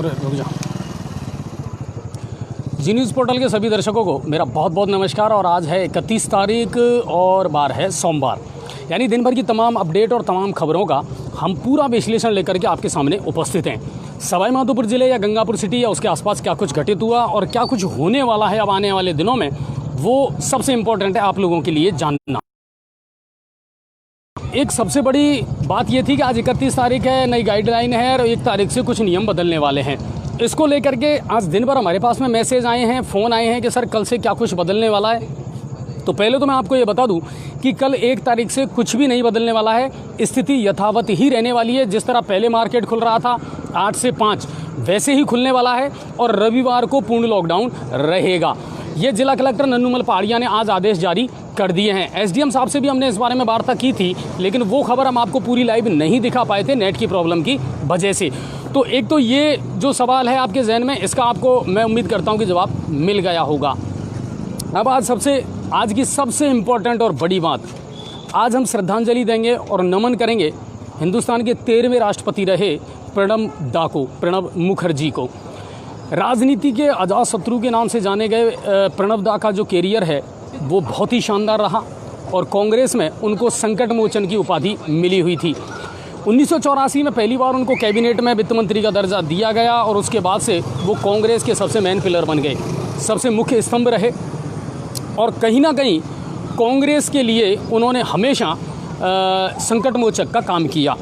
रुक जा। जी news portal के सभी दर्शकों को मेरा बहुत बहुत नमस्कार। और आज है 31 तारीख और बार है सोमवार, यानी दिन भर की तमाम अपडेट और तमाम खबरों का हम पूरा विश्लेषण लेकर के आपके सामने उपस्थित हैं। सवाई माधोपुर ज़िले या गंगापुर सिटी या उसके आसपास क्या कुछ घटित हुआ और क्या कुछ होने वाला है अब आने वाले दिनों में, वो सबसे इम्पोर्टेंट है आप लोगों के लिए जानना। एक सबसे बड़ी बात ये थी कि आज 31 तारीख है, नई गाइडलाइन है और 1 तारीख से कुछ नियम बदलने वाले हैं। इसको लेकर के आज दिन भर हमारे पास में मैसेज आए हैं, फ़ोन आए हैं कि सर कल से क्या कुछ बदलने वाला है। तो पहले तो मैं आपको ये बता दूं कि कल 1 तारीख से कुछ भी नहीं बदलने वाला है। स्थिति यथावत ही रहने वाली है। जिस तरह पहले मार्केट खुल रहा था 8 से 5 वैसे ही खुलने वाला है और रविवार को पूर्ण लॉकडाउन रहेगा। ये जिला कलेक्टर नन्नूमल पहाड़िया ने आज आदेश जारी कर दिए हैं। एसडीएम साहब से भी हमने इस बारे में वार्ता की थी, लेकिन वो खबर हम आपको पूरी लाइव नहीं दिखा पाए थे नेट की प्रॉब्लम की वजह से। तो एक तो ये जो सवाल है आपके जहन में, इसका आपको मैं उम्मीद करता हूँ कि जवाब मिल गया होगा। अब आज की सबसे इम्पोर्टेंट और बड़ी बात, आज हम श्रद्धांजलि देंगे और नमन करेंगे हिंदुस्तान के 13वें राष्ट्रपति रहे प्रणब मुखर्जी को। राजनीति के अजातशत्रु के नाम से जाने गए प्रणब दा का जो कैरियर है वो बहुत ही शानदार रहा और कांग्रेस में उनको संकट मोचन की उपाधि मिली हुई थी। 1984 में पहली बार उनको कैबिनेट में वित्त मंत्री का दर्जा दिया गया और उसके बाद से वो कांग्रेस के सबसे मेन पिलर बन गए, सबसे मुख्य स्तंभ रहे और कहीं ना कहीं कांग्रेस के लिए उन्होंने हमेशा संकट मोचक का काम किया।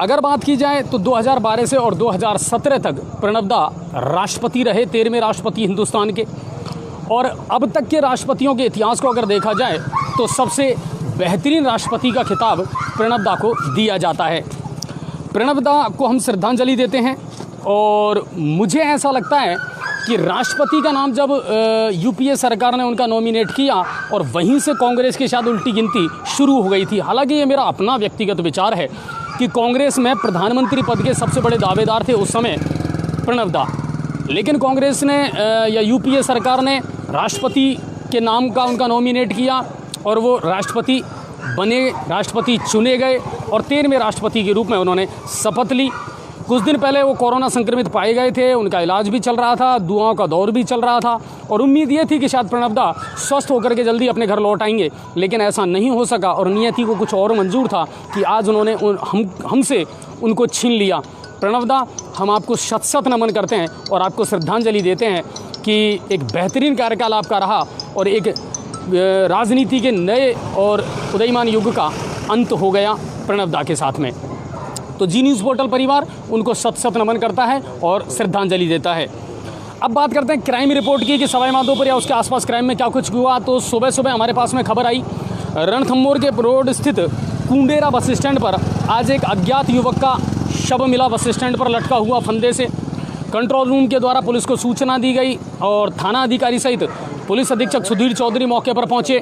अगर बात की जाए तो 2012 से और 2017 तक प्रणब दा राष्ट्रपति रहे, 13वें राष्ट्रपति हिंदुस्तान के। और अब तक के राष्ट्रपतियों के इतिहास को अगर देखा जाए तो सबसे बेहतरीन राष्ट्रपति का खिताब प्रणब दा को दिया जाता है। प्रणब दा को हम श्रद्धांजलि देते हैं और मुझे ऐसा लगता है कि राष्ट्रपति का नाम जब यूपीए सरकार ने उनका नॉमिनेट किया और वहीं से कांग्रेस की शायद उल्टी गिनती शुरू हो गई थी। हालांकि ये मेरा अपना व्यक्तिगत विचार है कि कांग्रेस में प्रधानमंत्री पद के सबसे बड़े दावेदार थे उस समय प्रणब दा, लेकिन कांग्रेस ने या यूपीए सरकार ने राष्ट्रपति के नाम का उनका नॉमिनेट किया और वो राष्ट्रपति बने, राष्ट्रपति चुने गए और 13वें राष्ट्रपति के रूप में उन्होंने शपथ ली। कुछ दिन पहले वो कोरोना संक्रमित पाए गए थे, उनका इलाज भी चल रहा था, दुआओं का दौर भी चल रहा था और उम्मीद ये थी कि शायद प्रणब दा स्वस्थ होकर के जल्दी अपने घर लौट आएंगे, लेकिन ऐसा नहीं हो सका और नियति को कुछ और मंजूर था कि आज उन्होंने हमसे उनको छीन लिया। प्रणब दा, हम आपको शत नमन करते हैं और आपको श्रद्धांजलि देते हैं कि एक बेहतरीन कार्यकाल आपका रहा और एक राजनीति के नए और उदयमान युग का अंत हो गया प्रणब दा के साथ में। तो जी न्यूज़ पोर्टल परिवार उनको शत नमन करता है और श्रद्धांजलि देता है। अब बात करते हैं क्राइम रिपोर्ट की कि सवाई माधोपुर या उसके आसपास क्राइम में क्या कुछ हुआ। तो सुबह हमारे पास में खबर आई, रणथंभौर के रोड स्थित कुंडेरा बस स्टैंड पर आज एक अज्ञात युवक का शव मिला, बस स्टैंड पर लटका हुआ फंदे से। कंट्रोल रूम के द्वारा पुलिस को सूचना दी गई और थाना अधिकारी सहित पुलिस अधीक्षक सुधीर चौधरी मौके पर पहुंचे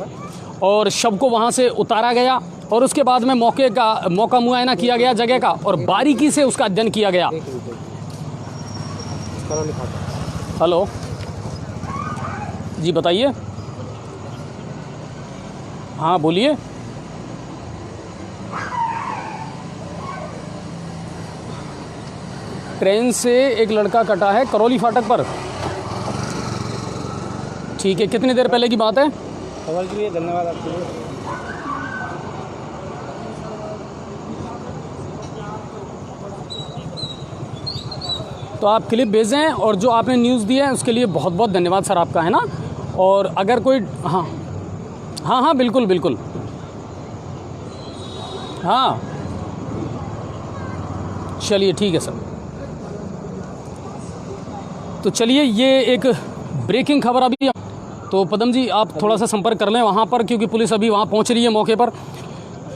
और शव को वहां से उतारा गया और उसके बाद में मौका मुआयना किया गया जगह का और बारीकी से उसका अध्ययन किया गया। हेलो जी, बताइए। हाँ बोलिए। ट्रेन से एक लड़का कटा है करौली फाटक पर। ठीक है, कितनी देर पहले की बात है? सवाल के लिए धन्यवाद आपके। तो आप क्लिप भेजें और जो आपने न्यूज़ दी है उसके लिए बहुत बहुत धन्यवाद सर आपका, है ना। और अगर कोई हाँ बिल्कुल हाँ, चलिए ठीक है सर। तो चलिए, ये एक ब्रेकिंग खबर अभी, तो पदम जी आप थोड़ा सा संपर्क कर लें वहाँ पर, क्योंकि पुलिस अभी वहाँ पहुँच रही है मौके पर।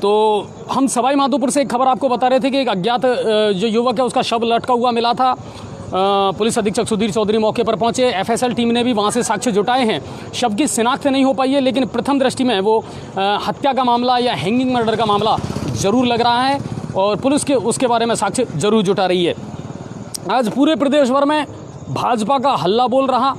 तो हम सवाई माधोपुर से एक खबर आपको बता रहे थे कि एक अज्ञात जो युवक है उसका शव लटका हुआ मिला था। पुलिस अधीक्षक सुधीर चौधरी मौके पर पहुंचे, एफएसएल टीम ने भी वहां से साक्ष्य जुटाए हैं। शव की शिनाख्त नहीं हो पाई है, लेकिन प्रथम दृष्टि में वो हत्या का मामला या हैंगिंग मर्डर का मामला ज़रूर लग रहा है और पुलिस के उसके बारे में साक्ष्य जरूर जुटा रही है। आज पूरे प्रदेश भर में भाजपा का हल्ला बोल रहा।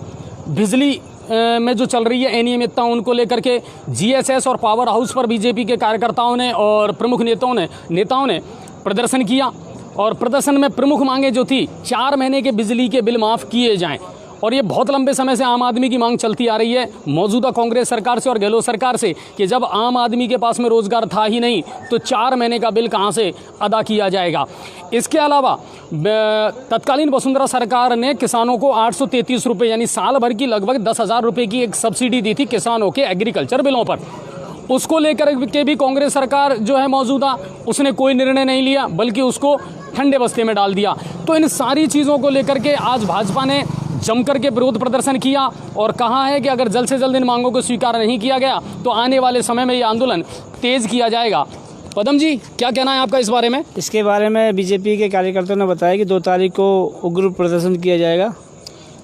बिजली में जो चल रही है अनियमितता, उनको लेकर के जीएसएस और पावर हाउस पर बीजेपी के कार्यकर्ताओं ने और प्रमुख नेताओं ने प्रदर्शन किया और प्रदर्शन में प्रमुख मांगे जो थी 4 महीने के बिजली के बिल माफ़ किए जाएं। और ये बहुत लंबे समय से आम आदमी की मांग चलती आ रही है मौजूदा कांग्रेस सरकार से और गहलोत सरकार से कि जब आम आदमी के पास में रोजगार था ही नहीं तो 4 महीने का बिल कहां से अदा किया जाएगा। इसके अलावा तत्कालीन वसुंधरा सरकार ने किसानों को 833 रुपये यानी साल भर की लगभग 10,000 रुपये की एक सब्सिडी दी थी किसानों के एग्रीकल्चर बिलों पर। उसको लेकर के भी कांग्रेस सरकार जो है मौजूदा उसने कोई निर्णय नहीं लिया, बल्कि उसको ठंडे बस्ते में डाल दिया। तो इन सारी चीज़ों को लेकर के आज भाजपा ने जमकर के विरोध प्रदर्शन किया और कहा है कि अगर जल्द से जल्द इन मांगों को स्वीकार नहीं किया गया तो आने वाले समय में ये आंदोलन तेज किया जाएगा। पदम जी, क्या कहना है आपका इस बारे में? इसके बारे में बीजेपी के कार्यकर्ताओं ने बताया कि 2 तारीख को उग्र प्रदर्शन किया जाएगा।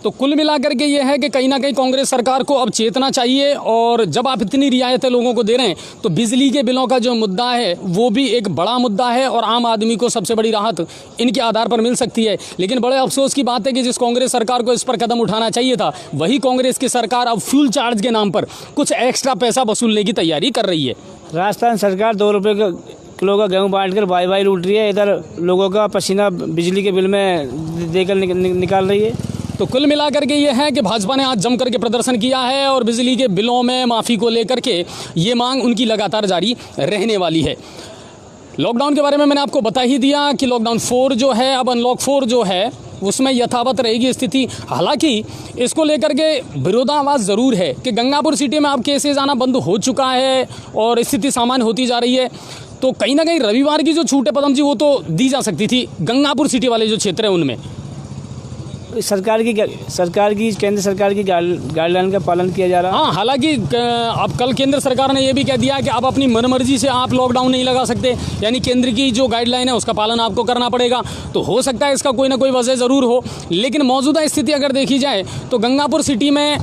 तो कुल मिलाकर के ये है कि कहीं ना कहीं कांग्रेस सरकार को अब चेतना चाहिए। और जब आप इतनी रियायतें लोगों को दे रहे हैं तो बिजली के बिलों का जो मुद्दा है वो भी एक बड़ा मुद्दा है और आम आदमी को सबसे बड़ी राहत इनके आधार पर मिल सकती है। लेकिन बड़े अफसोस की बात है कि जिस कांग्रेस सरकार को इस पर कदम उठाना चाहिए था वही कांग्रेस की सरकार अब फ्यूल चार्ज के नाम पर कुछ एक्स्ट्रा पैसा वसूलने की तैयारी कर रही है। राजस्थान सरकार 2 रुपये किलो का गेहूँ बांट कर वाई लूट रही है, इधर लोगों का पसीना बिजली के बिल में देकर निकाल रही है। तो कुल मिलाकर के ये है कि भाजपा ने आज जम करके प्रदर्शन किया है और बिजली के बिलों में माफ़ी को लेकर के ये मांग उनकी लगातार जारी रहने वाली है। लॉकडाउन के बारे में मैंने आपको बता ही दिया कि लॉकडाउन 4 जो है, अब अनलॉक 4 जो है उसमें यथावत रहेगी स्थिति। हालांकि इसको लेकर के विरोधाभास ज़रूर है कि गंगापुर सिटी में अब केसेज आना बंद हो चुका है और स्थिति सामान्य होती जा रही है। तो कहीं ना कहीं रविवार की जो छूट है पदम जी वो तो दी जा सकती थी गंगापुर सिटी वाले जो क्षेत्र है उनमें। सरकार की केंद्र सरकार की गाइडलाइन का पालन किया जा रहा है। हाँ, हालांकि अब कल केंद्र सरकार ने यह भी कह दिया कि आप अपनी मनमर्जी से आप लॉकडाउन नहीं लगा सकते, यानी केंद्र की जो गाइडलाइन है उसका पालन आपको करना पड़ेगा। तो हो सकता है इसका कोई ना कोई वजह ज़रूर हो, लेकिन मौजूदा स्थिति अगर देखी जाए तो गंगापुर सिटी में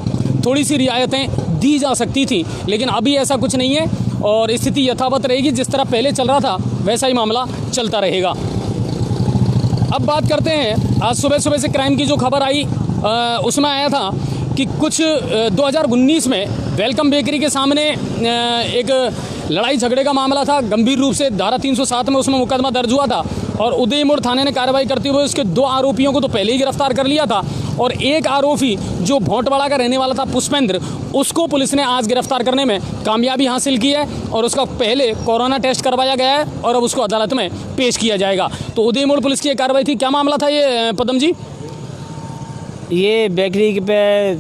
थोड़ी सी रियायतें दी जा सकती थी, लेकिन अभी ऐसा कुछ नहीं है और स्थिति यथावत रहेगी। जिस तरह पहले चल रहा था वैसा ही मामला चलता रहेगा। अब बात करते हैं, आज सुबह सुबह से क्राइम की जो खबर आई उसमें आया था कि कुछ 2019 में वेलकम बेकरी के सामने एक लड़ाई झगड़े का मामला था। गंभीर रूप से धारा 307 में उसमें मुकदमा दर्ज हुआ था और उदय मोड़ थाने ने कार्रवाई करते हुए उसके 2 आरोपियों को तो पहले ही गिरफ्तार कर लिया था और एक आरोपी जो भोंटवाड़ा का रहने वाला था पुष्पेंद्र, उसको पुलिस ने आज गिरफ्तार करने में कामयाबी हासिल की है और उसका पहले कोरोना टेस्ट करवाया गया है और अब उसको अदालत में पेश किया जाएगा। तो उदय मोड़ पुलिस की कार्रवाई थी। क्या मामला था ये पदम जी? ये बेकरी पे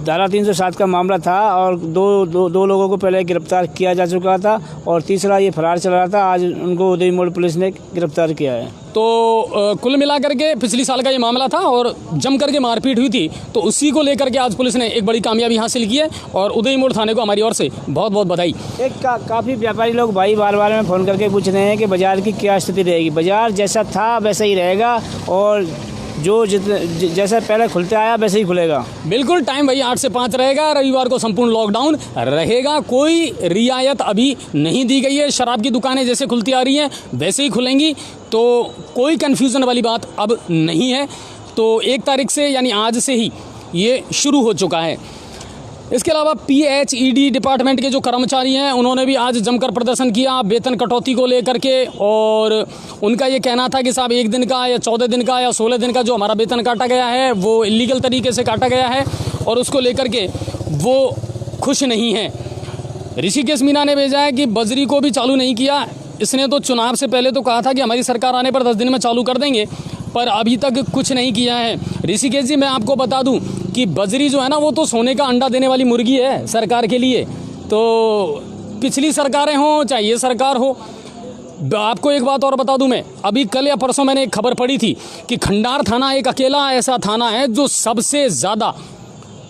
धारा 307 का मामला था और दो लोगों को पहले गिरफ्तार किया जा चुका था और तीसरा ये फरार चल रहा था। आज उनको उदय मोड़ पुलिस ने गिरफ्तार किया है। तो कुल मिलाकर के पिछली साल का ये मामला था और जम करके मारपीट हुई थी, तो उसी को लेकर के आज पुलिस ने एक बड़ी कामयाबी हासिल की है और उदय मोड़ थाने को हमारी ओर से बहुत बहुत बधाई। काफ़ी व्यापारी लोग भाई बार में फ़ोन करके पूछ रहे हैं कि बाज़ार की क्या स्थिति रहेगी। बाज़ार जैसा था वैसा ही रहेगा और जो जैसा पहले खुलते आया वैसे ही खुलेगा। बिल्कुल, टाइम वही 8 से 5 रहेगा। रविवार को संपूर्ण लॉकडाउन रहेगा, कोई रियायत अभी नहीं दी गई है। शराब की दुकानें जैसे खुलती आ रही हैं वैसे ही खुलेंगी, तो कोई कन्फ्यूज़न वाली बात अब नहीं है। तो 1 तारीख से यानी आज से ही ये शुरू हो चुका है। इसके अलावा PHED डिपार्टमेंट के जो कर्मचारी हैं उन्होंने भी आज जमकर प्रदर्शन किया वेतन कटौती को लेकर के और उनका ये कहना था कि साहब 1 दिन का या 14 दिन का या 16 दिन का जो हमारा वेतन काटा गया है वो इलीगल तरीके से काटा गया है और उसको लेकर के वो खुश नहीं हैं। ऋषिकेश मीना ने भेजा है कि बजरी को भी चालू नहीं किया। इसने तो चुनाव से पहले तो कहा था कि हमारी सरकार आने पर 10 दिन में चालू कर देंगे, पर अभी तक कुछ नहीं किया है। ऋषिकेश जी, मैं आपको बता दूं कि बजरी जो है ना वो तो सोने का अंडा देने वाली मुर्गी है सरकार के लिए। तो पिछली सरकारें हों चाहे ये सरकार हो, आपको एक बात और बता दूं मैं, अभी कल या परसों मैंने एक खबर पढ़ी थी कि खंडार थाना एक अकेला ऐसा थाना है जो सबसे ज़्यादा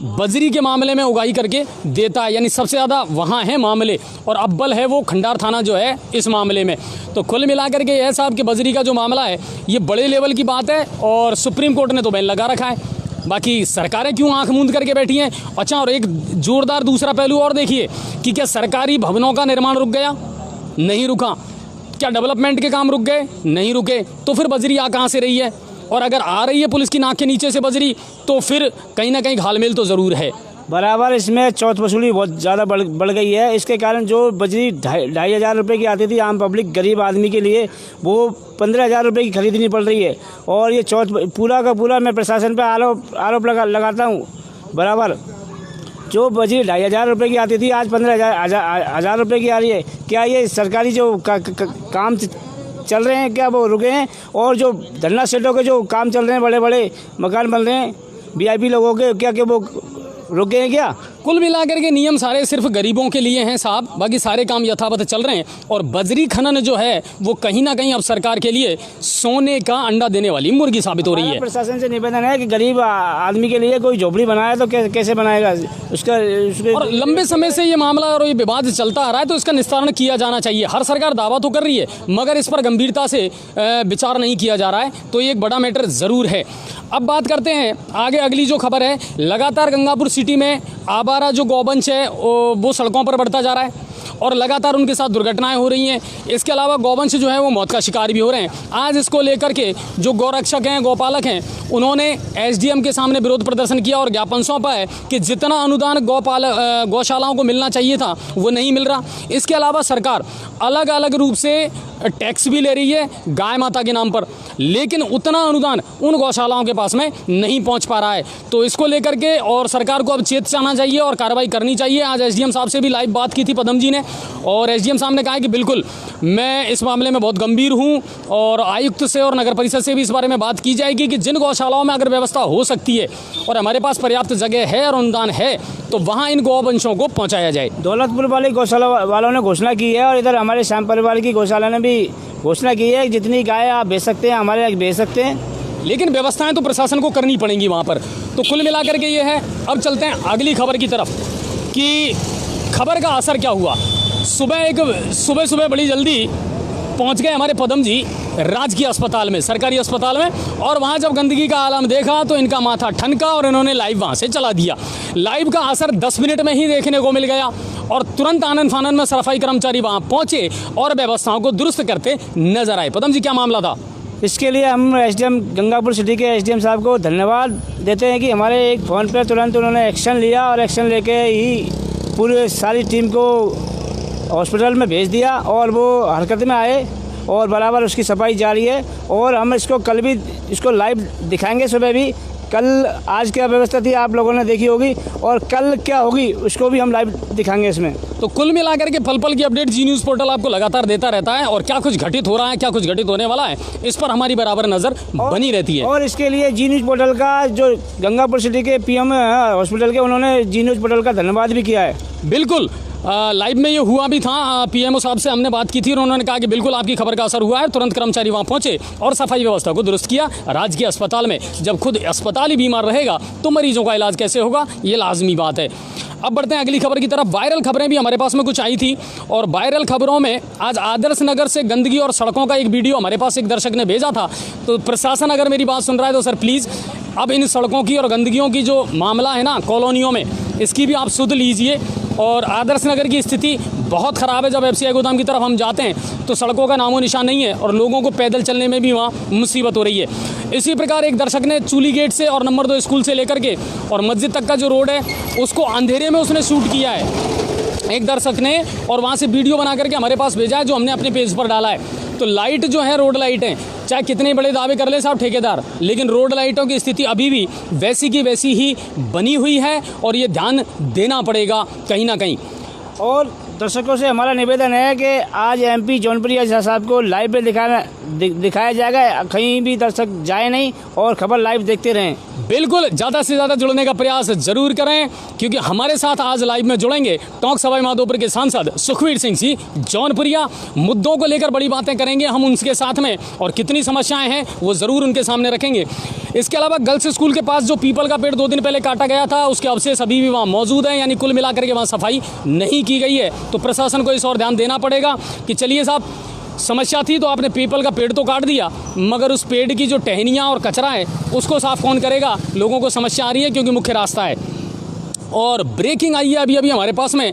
बजरी के मामले में उगाही करके देता है, यानी सबसे ज़्यादा वहाँ है मामले और अव्वल है वो खंडार थाना जो है इस मामले में। तो कुल मिलाकर के यह साहब कि बजरी का जो मामला है ये बड़े लेवल की बात है और सुप्रीम कोर्ट ने तो बैन लगा रखा है। बाकी सरकारें क्यों आंख मूंद करके बैठी हैं। अच्छा, और एक जोरदार दूसरा पहलू और देखिए कि क्या सरकारी भवनों का निर्माण रुक गया? नहीं रुका। क्या डेवलपमेंट के काम रुक गए? नहीं रुके। तो फिर बजरी आ कहाँ से रही है? और अगर आ रही है पुलिस की नाक के नीचे से बजरी तो फिर कहीं ना कहीं घालमेल तो ज़रूर है। बराबर इसमें चौथ वसूली बहुत ज़्यादा बढ़ गई है। इसके कारण जो बजरी 2,500 रुपये की आती थी आम पब्लिक गरीब आदमी के लिए, वो 15,000 रुपये की खरीदनी पड़ रही है। और ये चौथ पूरा का पूरा मैं प्रशासन पर आरोप लगाता हूँ। बराबर जो बजरी 2,500 रुपये की आती थी आज 15,000 रुपये की आ रही है। क्या ये सरकारी जो काम चल रहे हैं क्या वो रुके हैं? और जो धरना सेटों के जो काम चल रहे हैं, बड़े बड़े मकान बन रहे हैं VIP लोगों के, क्या वो रुके हैं क्या? कुल मिलाकर के नियम सारे सिर्फ गरीबों के लिए हैं साहब, बाकी सारे काम यथावत चल रहे हैं। और बजरी खनन जो है वो कहीं ना कहीं अब सरकार के लिए सोने का अंडा देने वाली मुर्गी साबित हो रही है। प्रशासन से निवेदन है कि गरीब आदमी के लिए कोई झोपड़ी बनाया तो कैसे बनाएगा उसका और लंबे समय से ये मामला और ये विवाद चलता आ रहा है, तो इसका निस्तारण किया जाना चाहिए। हर सरकार दावा तो कर रही है मगर इस पर गंभीरता से विचार नहीं किया जा रहा है, तो ये एक बड़ा मैटर ज़रूर है। अब बात करते हैं आगे, अगली जो खबर है, लगातार गंगापुर सिटी में आवारा जो गौवंश है वो सड़कों पर बढ़ता जा रहा है और लगातार उनके साथ दुर्घटनाएं हो रही हैं। इसके अलावा गौवंश जो है वो मौत का शिकार भी हो रहे हैं। आज इसको लेकर के जो गौरक्षक हैं, गौपालक हैं, उन्होंने SDM के सामने विरोध प्रदर्शन किया और ज्ञापन सौंपा है कि जितना अनुदान गौशालाओं को मिलना चाहिए था वो नहीं मिल रहा। इसके अलावा सरकार अलग अलग रूप से टैक्स भी ले रही है गाय माता के नाम पर, लेकिन उतना अनुदान उन गौशालाओं के पास में नहीं पहुंच पा रहा है। तो इसको लेकर के और सरकार को अब चेत जाना चाहिए और कार्रवाई करनी चाहिए। आज SDM साहब से भी लाइव बात की थी पदम जी ने, और SDM साहब ने कहा कि बिल्कुल मैं इस मामले में बहुत गंभीर हूं और आयुक्त से और नगर परिषद से भी इस बारे में बात की जाएगी कि जिन गौशालाओं में अगर व्यवस्था हो सकती है और हमारे पास पर्याप्त जगह है और अनुदान है तो वहाँ इन गौवंशों को पहुँचाया जाए। दौलतपुर वाली गौशाला वालों ने घोषणा की है और इधर हमारे श्याम परिवार की गौशाला ने भी घोषणा की है जितनी गाय आप बेच सकते हैं हमारे यहाँ बेच सकते हैं, लेकिन व्यवस्थाएं तो प्रशासन को करनी पड़ेंगी वहाँ पर। तो कुल मिलाकर के ये है। अब चलते हैं अगली खबर की तरफ कि खबर का असर क्या हुआ। सुबह बड़ी जल्दी पहुंच गए हमारे पदम जी राजकीय अस्पताल में, सरकारी अस्पताल में, और वहां जब गंदगी का आलम देखा तो इनका माथा ठनका और इन्होंने लाइव वहां से चला दिया। लाइव का असर 10 मिनट में ही देखने को मिल गया और तुरंत आनन फानन में सफाई कर्मचारी वहां पहुंचे और व्यवस्थाओं को दुरुस्त करते नजर आए। पदम जी, क्या मामला था? इसके लिए हम SDM गंगापुर सिटी के SDM साहब को धन्यवाद देते हैं कि हमारे एक फ़ोन पर तुरंत उन्होंने एक्शन लिया और एक्शन लेके ही पूरी सारी टीम को हॉस्पिटल में भेज दिया और वो हरकत में आए और बराबर उसकी सफाई जारी है। और हम इसको कल भी इसको लाइव दिखाएंगे। सुबह भी कल आज क्या व्यवस्था थी आप लोगों ने देखी होगी और कल क्या होगी उसको भी हम लाइव दिखाएंगे इसमें। तो कुल मिलाकर के पल पल की अपडेट जी न्यूज़ पोर्टल आपको लगातार देता रहता है और क्या कुछ घटित हो रहा है, क्या कुछ घटित होने वाला है, इस पर हमारी बराबर नज़र बनी रहती है। और इसके लिए जी न्यूज़ पोर्टल का जो गंगापुर सिटी के PM हॉस्पिटल के उन्होंने जी न्यूज़ पोर्टल का धन्यवाद भी किया है। बिल्कुल लाइव में ये हुआ भी था। PMO साहब से हमने बात की थी और उन्होंने कहा कि बिल्कुल आपकी खबर का असर हुआ है। तुरंत कर्मचारी वहां पहुंचे और सफाई व्यवस्था को दुरुस्त किया राजकीय अस्पताल में। जब खुद अस्पताल ही बीमार रहेगा तो मरीजों का इलाज कैसे होगा, ये लाजमी बात है। अब बढ़ते हैं अगली खबर की तरफ। वायरल खबरें भी हमारे पास में कुछ आई थी और वायरल खबरों में आज आदर्श नगर से गंदगी और सड़कों का एक वीडियो हमारे पास एक दर्शक ने भेजा था। तो प्रशासन अगर मेरी बात सुन रहा है तो सर प्लीज़ अब इन सड़कों की और गंदगियों की जो मामला है ना कॉलोनियों में, इसकी भी आप सुध लीजिए। और आदर्श नगर की स्थिति बहुत ख़राब है। जब FCI गोदाम की तरफ हम जाते हैं तो सड़कों का नामो निशान नहीं है और लोगों को पैदल चलने में भी वहाँ मुसीबत हो रही है। इसी प्रकार एक दर्शक ने चूली गेट से और नंबर 2 स्कूल से लेकर के और मस्जिद तक का जो रोड है उसको अंधेरे में उसने शूट किया है एक दर्शक ने, और वहाँ से वीडियो बना करके हमारे पास भेजा है जो हमने अपने पेज पर डाला है। तो लाइट जो है रोड लाइट है, चाहे कितने बड़े दावे कर ले साहब ठेकेदार, लेकिन रोड लाइटों की स्थिति अभी भी वैसी की वैसी ही बनी हुई है और ये ध्यान देना पड़ेगा कहीं ना कहीं। और दर्शकों से हमारा निवेदन है कि आज MP जौनपुरिया साहब को लाइव पे दिखाया जाएगा, कहीं भी दर्शक जाए नहीं और खबर लाइव देखते रहें। बिल्कुल ज़्यादा से ज़्यादा जुड़ने का प्रयास जरूर करें क्योंकि हमारे साथ आज लाइव में जुड़ेंगे टोंक सवाई माधोपुर के सांसद सुखवीर सिंह जी जौनपुरिया। मुद्दों को लेकर बड़ी बातें करेंगे हम उनके साथ में और कितनी समस्याएं हैं वो ज़रूर उनके सामने रखेंगे। इसके अलावा गर्ल्स स्कूल के पास जो पीपल का पेड़ 2 दिन पहले काटा गया था उसके अवशेष अभी भी वहाँ मौजूद हैं, यानी कुल मिलाकर के वहाँ सफाई नहीं की गई है। तो प्रशासन को इस और ध्यान देना पड़ेगा कि चलिए साहब समस्या थी तो आपने पीपल का पेड़ तो काट दिया मगर उस पेड़ की जो टहनियाँ और कचरा है उसको साफ कौन करेगा। लोगों को समस्या आ रही है क्योंकि मुख्य रास्ता है। और ब्रेकिंग आई है अभी हमारे पास में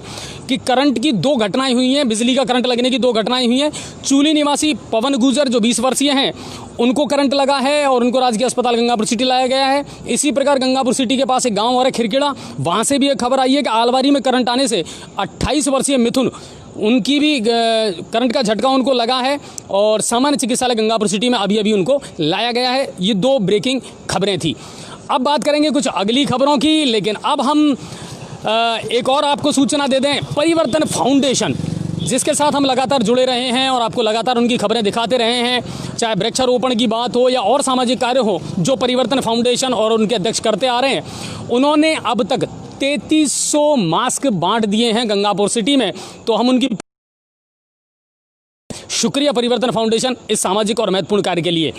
कि करंट की 2 घटनाएं हुई हैं, बिजली का करंट लगने की 2 घटनाएं हुई हैं। चूली निवासी पवन गुजर जो 20 वर्षीय हैं, उनको करंट लगा है और उनको राजकीय अस्पताल गंगापुर सिटी लाया गया है। इसी प्रकार गंगापुर सिटी के पास एक गांव और है खिरकिड़ा, वहां से भी एक खबर आई है कि आलवारी में करंट आने से 28 वर्षीय मिथुन, उनकी भी करंट का झटका उनको लगा है और सामान्य चिकित्सालय गंगापुर सिटी में अभी अभी उनको लाया गया है। ये 2 ब्रेकिंग खबरें थी। अब बात करेंगे कुछ अगली खबरों की, लेकिन अब हम एक और आपको सूचना दे दें। परिवर्तन फाउंडेशन, जिसके साथ हम लगातार जुड़े रहे हैं और आपको लगातार उनकी खबरें दिखाते रहे हैं, चाहे वृक्षारोपण की बात हो या और सामाजिक कार्य हो जो परिवर्तन फाउंडेशन और उनके अध्यक्ष करते आ रहे हैं, उन्होंने अब तक 3300 मास्क बांट दिए हैं गंगापुर सिटी में। तो हम उनकी शुक्रिया परिवर्तन फाउंडेशन इस सामाजिक और महत्वपूर्ण कार्य के लिए।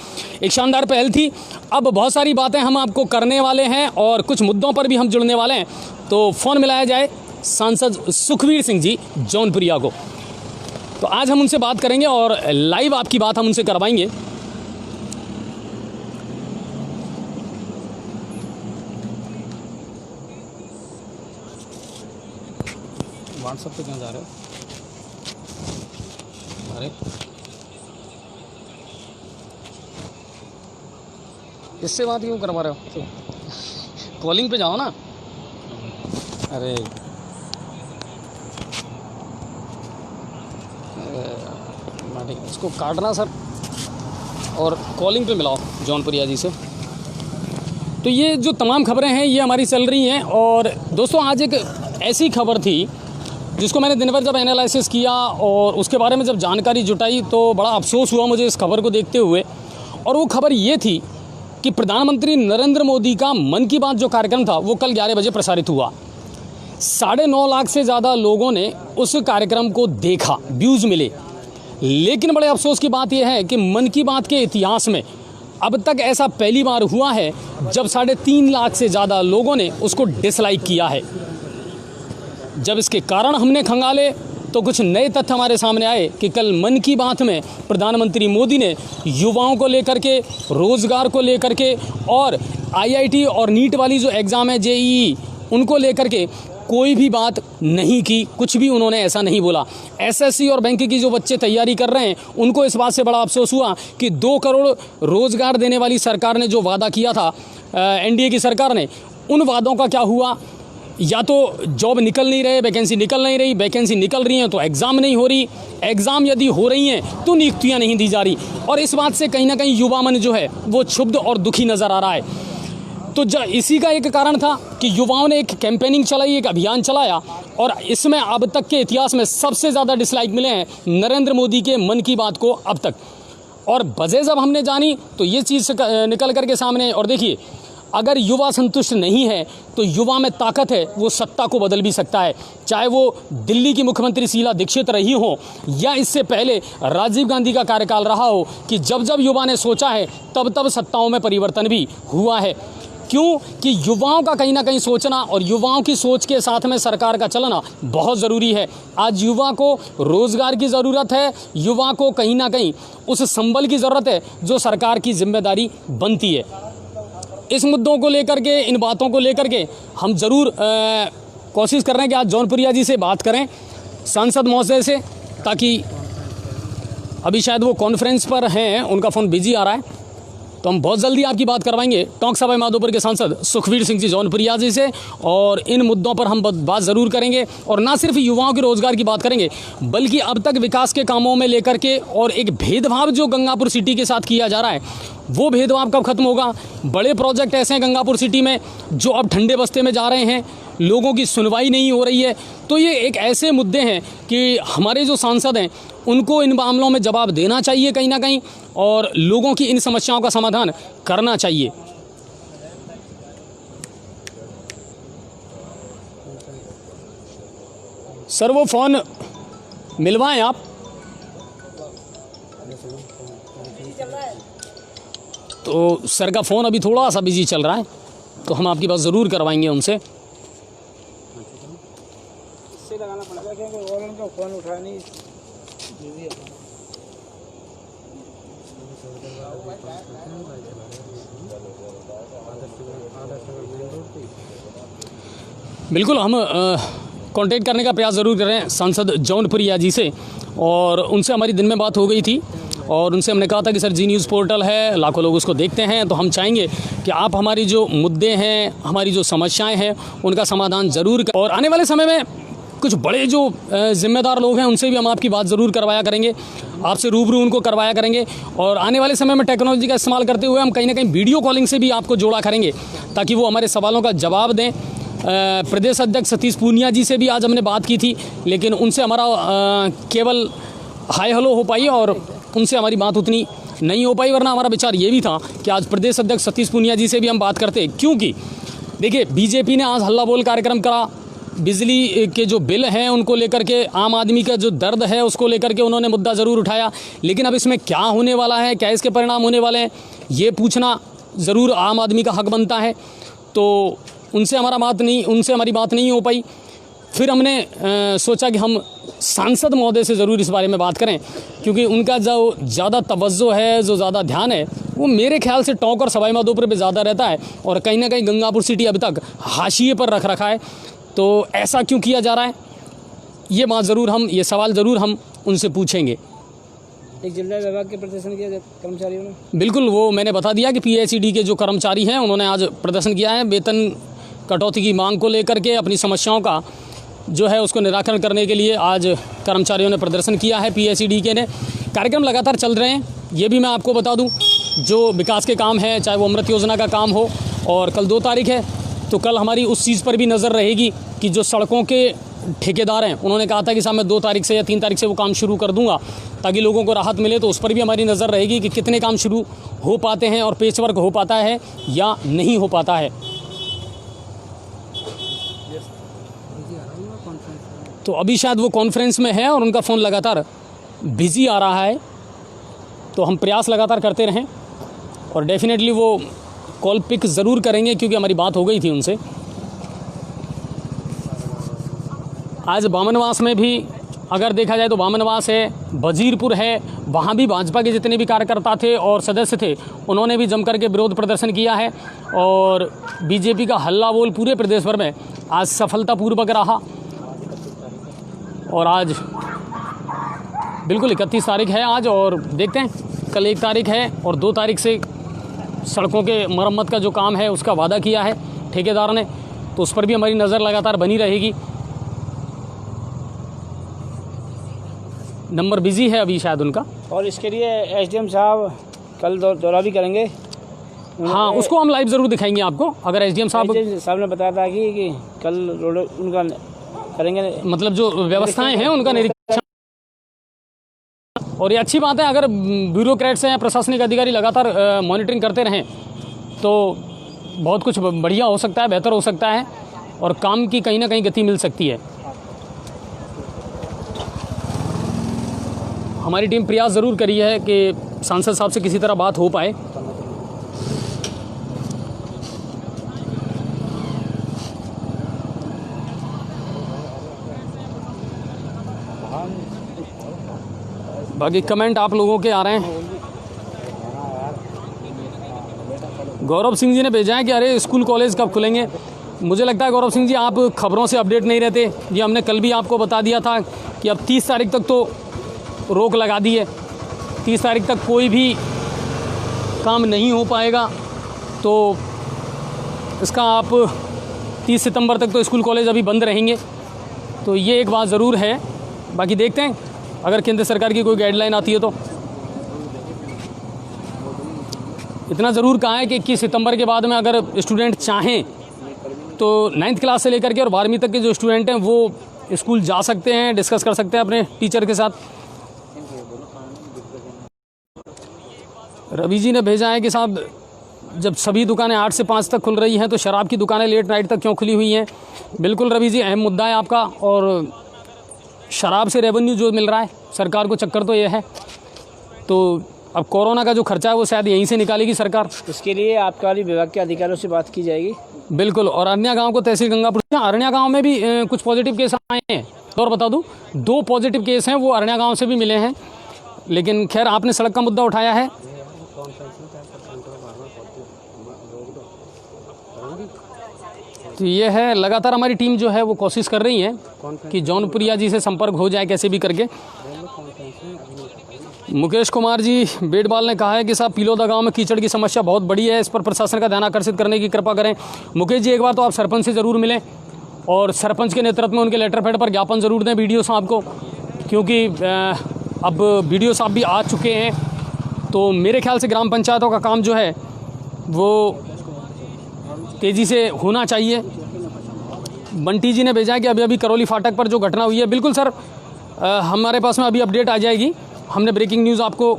एक शानदार पहल थी। अब बहुत सारी बातें हम आपको करने वाले हैं और कुछ मुद्दों पर भी हम जुड़ने वाले हैं। तो फ़ोन मिलाया जाए सांसद सुखवीर सिंह जी जौनपुरिया को। तो आज हम उनसे बात करेंगे और लाइव आपकी बात हम उनसे करवाएंगे। व्हाट्सएप पे कहाँ जा रहे हो? अरे इससे बात क्यों करवा रहे हो? कॉलिंग पे जाओ ना। अरे इसको काटना सर और कॉलिंग पे मिलाओ जौनपुरिया जी से। तो ये जो तमाम खबरें हैं ये हमारी चल रही हैं। और दोस्तों आज एक ऐसी खबर थी जिसको मैंने दिन भर जब एनालिसिस किया और उसके बारे में जब जानकारी जुटाई तो बड़ा अफसोस हुआ मुझे इस खबर को देखते हुए। और वो खबर ये थी कि प्रधानमंत्री नरेंद्र मोदी का मन की बात जो कार्यक्रम था वो कल 11 बजे प्रसारित हुआ। 9.5 लाख से ज़्यादा लोगों ने उस कार्यक्रम को देखा, व्यूज़ मिले। लेकिन बड़े अफसोस की बात यह है कि मन की बात के इतिहास में अब तक ऐसा पहली बार हुआ है जब 3.5 लाख से ज़्यादा लोगों ने उसको डिसलाइक किया है। जब इसके कारण हमने खंगाले तो कुछ नए तथ्य हमारे सामने आए कि कल मन की बात में प्रधानमंत्री मोदी ने युवाओं को लेकर के, रोज़गार को लेकर के और IIT और नीट वाली जो एग्ज़ाम है JEE उनको लेकर के कोई भी बात नहीं की, कुछ भी उन्होंने ऐसा नहीं बोला। SSC और बैंक की जो बच्चे तैयारी कर रहे हैं उनको इस बात से बड़ा अफसोस हुआ कि 2 करोड़ रोज़गार देने वाली सरकार ने जो वादा किया था NDA की सरकार ने, उन वादों का क्या हुआ? या तो जॉब निकल नहीं रहे, वैकेंसी निकल नहीं रही, वैकेंसी निकल रही हैं तो एग्ज़ाम नहीं हो रही, एग्ज़ाम यदि हो रही हैं तो नियुक्तियां नहीं दी जा रही। और इस बात से कहीं ना कहीं युवा मन जो है वो क्षुब्ध और दुखी नज़र आ रहा है। तो इसी का एक कारण था कि युवाओं ने एक कैंपेनिंग चलाई, एक अभियान चलाया और इसमें अब तक के इतिहास में सबसे ज़्यादा डिसलाइक मिले हैं नरेंद्र मोदी के मन की बात को अब तक। और वजह जब हमने जानी तो ये चीज़ निकल करके सामने। और देखिए, अगर युवा संतुष्ट नहीं है तो युवा में ताकत है, वो सत्ता को बदल भी सकता है। चाहे वो दिल्ली की मुख्यमंत्री शीला दीक्षित रही हो या इससे पहले राजीव गांधी का कार्यकाल रहा हो कि जब जब युवा ने सोचा है तब तब सत्ताओं में परिवर्तन भी हुआ है। क्यों? कि युवाओं का कहीं ना कहीं सोचना और युवाओं की सोच के साथ में सरकार का चलना बहुत ज़रूरी है। आज युवा को रोज़गार की ज़रूरत है, युवा को कहीं ना कहीं उस संबल की ज़रूरत है जो सरकार की जिम्मेदारी बनती है। इस मुद्दों को लेकर के, इन बातों को लेकर के हम ज़रूर कोशिश कर रहे हैं कि आज जौनपुरिया जी से बात करें, सांसद महोदय से, ताकि अभी शायद वो कॉन्फ्रेंस पर हैं, उनका फ़ोन बिजी आ रहा है, तो हम बहुत जल्दी आपकी बात करवाएंगे टोंक सभा माधोपुर के सांसद सुखवीर सिंह जी जौनपुरिया जी से। और इन मुद्दों पर हम बात ज़रूर करेंगे और ना सिर्फ युवाओं के रोज़गार की बात करेंगे बल्कि अब तक विकास के कामों में लेकर के और एक भेदभाव जो गंगापुर सिटी के साथ किया जा रहा है वो भेदभाव कब खत्म होगा। बड़े प्रोजेक्ट ऐसे हैं गंगापुर सिटी में जो अब ठंडे बस्ते में जा रहे हैं, लोगों की सुनवाई नहीं हो रही है। तो ये एक ऐसे मुद्दे हैं कि हमारे जो सांसद हैं उनको इन मामलों में जवाब देना चाहिए कहीं ना कहीं और लोगों की इन समस्याओं का समाधान करना चाहिए। सर वो फ़ोन मिलवाएं आप। तो सर का फ़ोन अभी थोड़ा सा बिजी चल रहा है तो हम आपकी बात ज़रूर करवाएंगे उनसे। लगाना पड़ेगा क्योंकि और उनका फ़ोन उठा नहीं। बिल्कुल, हम कांटेक्ट करने का प्रयास ज़रूर करें सांसद जौनपुरिया जी से, और उनसे हमारी दिन में बात हो गई थी और उनसे हमने कहा था कि सर जी न्यूज़ पोर्टल है, लाखों लोग उसको देखते हैं, तो हम चाहेंगे कि आप हमारी जो मुद्दे हैं, हमारी जो समस्याएं हैं, उनका समाधान ज़रूर और आने वाले समय में कुछ बड़े जो जिम्मेदार लोग हैं उनसे भी हम आपकी बात ज़रूर करवाया करेंगे, आपसे रूबरू उनको करवाया करेंगे। और आने वाले समय में टेक्नोलॉजी का इस्तेमाल करते हुए हम कहीं ना कहीं वीडियो कॉलिंग से भी आपको जोड़ा करेंगे ताकि वो हमारे सवालों का जवाब दें। प्रदेश अध्यक्ष सतीश पूनिया जी से भी आज हमने बात की थी, लेकिन उनसे हमारा केवल हाय हेलो हो पाई और उनसे हमारी बात उतनी नहीं हो पाई, वरना हमारा विचार ये भी था कि आज प्रदेश अध्यक्ष सतीश पूनिया जी से भी हम बात करते। क्योंकि देखिए, बीजेपी ने आज हल्ला बोल कार्यक्रम करा, बिजली के जो बिल हैं उनको लेकर के, आम आदमी का जो दर्द है उसको लेकर के उन्होंने मुद्दा ज़रूर उठाया, लेकिन अब इसमें क्या होने वाला है, क्या इसके परिणाम होने वाले हैं, ये पूछना ज़रूर आम आदमी का हक बनता है। तो उनसे हमारी बात नहीं हो पाई। फिर हमने सोचा कि हम सांसद महोदय से ज़रूर इस बारे में बात करें, क्योंकि उनका जो ज़्यादा तवज्जो है, जो ज़्यादा ध्यान है, वो मेरे ख्याल से टोंक और सवाई माधोपुर पे ज़्यादा रहता है और कहीं ना कहीं गंगापुर सिटी अभी तक हाशिए पर रख रखा है। तो ऐसा क्यों किया जा रहा है, ये सवाल ज़रूर हम उनसे पूछेंगे। एक जिला विभाग के प्रदर्शन किया कर्मचारियों ने, बिल्कुल, वो मैंने बता दिया कि पीएचईडी के जो कर्मचारी हैं उन्होंने आज प्रदर्शन किया है, वेतन कटौती की मांग को लेकर के, अपनी समस्याओं का जो है उसको निराकरण करने के लिए आज कर्मचारियों ने प्रदर्शन किया है। पीएचईडी के ने कार्यक्रम लगातार चल रहे हैं। ये भी मैं आपको बता दूं, जो विकास के काम हैं, चाहे वो अमृत योजना का काम हो, और कल 2 तारीख है, तो कल हमारी उस चीज़ पर भी नज़र रहेगी कि जो सड़कों के ठेकेदार हैं, उन्होंने कहा था कि साहब मैं 2 तारीख से या 3 तारीख से वो काम शुरू कर दूंगा ताकि लोगों को राहत मिले, तो उस पर भी हमारी नज़र रहेगी कि कितने काम शुरू हो पाते हैं और पेचवर्क हो पाता है या नहीं हो पाता है। तो अभी शायद वो कॉन्फ्रेंस में है और उनका फ़ोन लगातार बिज़ी आ रहा है, तो हम प्रयास लगातार करते रहें और डेफिनेटली वो कॉल पिक ज़रूर करेंगे, क्योंकि हमारी बात हो गई थी उनसे। आज बामनवास में भी अगर देखा जाए तो बामनवास है, वजीरपुर है, वहाँ भी भाजपा के जितने भी कार्यकर्ता थे और सदस्य थे उन्होंने भी जमकर के विरोध प्रदर्शन किया है और बीजेपी का हल्ला बोल पूरे प्रदेश भर में आज सफलतापूर्वक रहा। और आज बिल्कुल 31 तारीख है आज, और देखते हैं कल 1 तारीख है और 2 तारीख से सड़कों के मरम्मत का जो काम है उसका वादा किया है ठेकेदार ने, तो उस पर भी हमारी नज़र लगातार बनी रहेगी। नंबर बिजी है अभी शायद उनका, और इसके लिए एसडीएम साहब कल दौरा भी करेंगे। हाँ, उसको हम लाइव ज़रूर दिखाएंगे आपको। अगर एसडीएम साहब ने बताया था कि कल रोड उनका करेंगे, मतलब जो व्यवस्थाएं हैं उनका निरीक्षण, और ये अच्छी बात है। अगर ब्यूरोक्रेट्स हैं, प्रशासनिक अधिकारी लगातार मॉनिटरिंग करते रहें तो बहुत कुछ बढ़िया हो सकता है, बेहतर हो सकता है और काम की कहीं ना कहीं गति मिल सकती है। हमारी टीम प्रयास ज़रूर करी है कि सांसद साहब से किसी तरह बात हो पाए। बाकी कमेंट आप लोगों के आ रहे हैं। गौरव सिंह जी ने भेजा है कि अरे स्कूल कॉलेज कब खुलेंगे। मुझे लगता है गौरव सिंह जी आप खबरों से अपडेट नहीं रहते। ये हमने कल भी आपको बता दिया था कि अब 30 तारीख तक तो रोक लगा दी है, 30 तारीख तक कोई भी काम नहीं हो पाएगा। तो इसका आप 30 सितंबर तक तो स्कूल कॉलेज अभी बंद रहेंगे। तो ये एक बात ज़रूर है। बाकी देखते हैं अगर केंद्र सरकार की कोई गाइडलाइन आती है तो। इतना ज़रूर कहा है कि 21 सितंबर के बाद में अगर स्टूडेंट चाहें तो 9th क्लास से लेकर के और 12वीं तक के जो स्टूडेंट हैं वो स्कूल जा सकते हैं, डिस्कस कर सकते हैं अपने टीचर के साथ। रवि जी ने भेजा है कि साहब जब सभी दुकानें 8 से 5 तक खुल रही हैं तो शराब की दुकानें लेट नाइट तक क्यों खुली हुई हैं। बिल्कुल रवि जी, अहम मुद्दा है आपका। और शराब से रेवेन्यू जो मिल रहा है सरकार को, चक्कर तो ये है। तो अब कोरोना का जो खर्चा है वो शायद यहीं से निकालेगी सरकार। इसके लिए आबकारी विभाग के अधिकारियों से बात की जाएगी। बिल्कुल। और अरण्या गांव को तहसील गंगापुर, अरण्या गांव में भी कुछ पॉजिटिव केस आए हैं। और बता दूं 2 पॉजिटिव केस हैं वो अरण्या गांव से भी मिले हैं। लेकिन खैर आपने सड़क का मुद्दा उठाया है। तो ये है, लगातार हमारी टीम जो है वो कोशिश कर रही है कि जौनपुरिया जी से संपर्क हो जाए कैसे भी करके। मुकेश कुमार जी बेटबाल ने कहा है कि साहब पिलोदा गांव में कीचड़ की समस्या बहुत बड़ी है, इस पर प्रशासन का ध्यान आकर्षित करने की कृपा करें। मुकेश जी एक बार तो आप सरपंच से ज़रूर मिलें और सरपंच के नेतृत्व में उनके लेटर पैड पर ज्ञापन ज़रूर दें BDO साहब को, क्योंकि अब BDO साहब भी आ चुके हैं। तो मेरे ख्याल से ग्राम पंचायतों का काम जो है वो तेज़ी से होना चाहिए। बंटी जी ने भेजा है कि अभी करौली फाटक पर जो घटना हुई है, बिल्कुल सर हमारे पास में अभी अपडेट आ जाएगी। हमने ब्रेकिंग न्यूज़ आपको,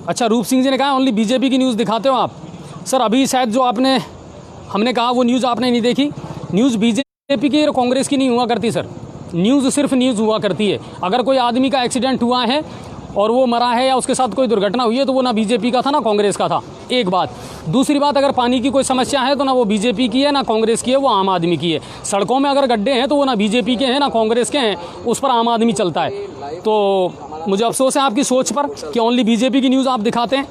अच्छा रूप सिंह जी ने कहा ओनली BJP की न्यूज़ दिखाते हो आप। सर अभी शायद जो हमने कहा वो न्यूज़ आपने नहीं देखी। न्यूज़ BJP की और कांग्रेस की नहीं हुआ करती सर, न्यूज़ सिर्फ न्यूज़ हुआ करती है। अगर कोई आदमी का एक्सीडेंट हुआ है और वो मरा है या उसके साथ कोई दुर्घटना हुई है तो वो ना BJP का था ना कांग्रेस का था, एक बात। दूसरी बात, अगर पानी की कोई समस्या है तो ना वो BJP की है ना कांग्रेस की है, वो आम आदमी की है। सड़कों में अगर गड्ढे हैं तो वो ना BJP के हैं ना कांग्रेस के हैं, उस पर आम आदमी चलता है। तो मुझे अफसोस है आपकी सोच पर कि ओनली BJP की न्यूज़ आप दिखाते हैं।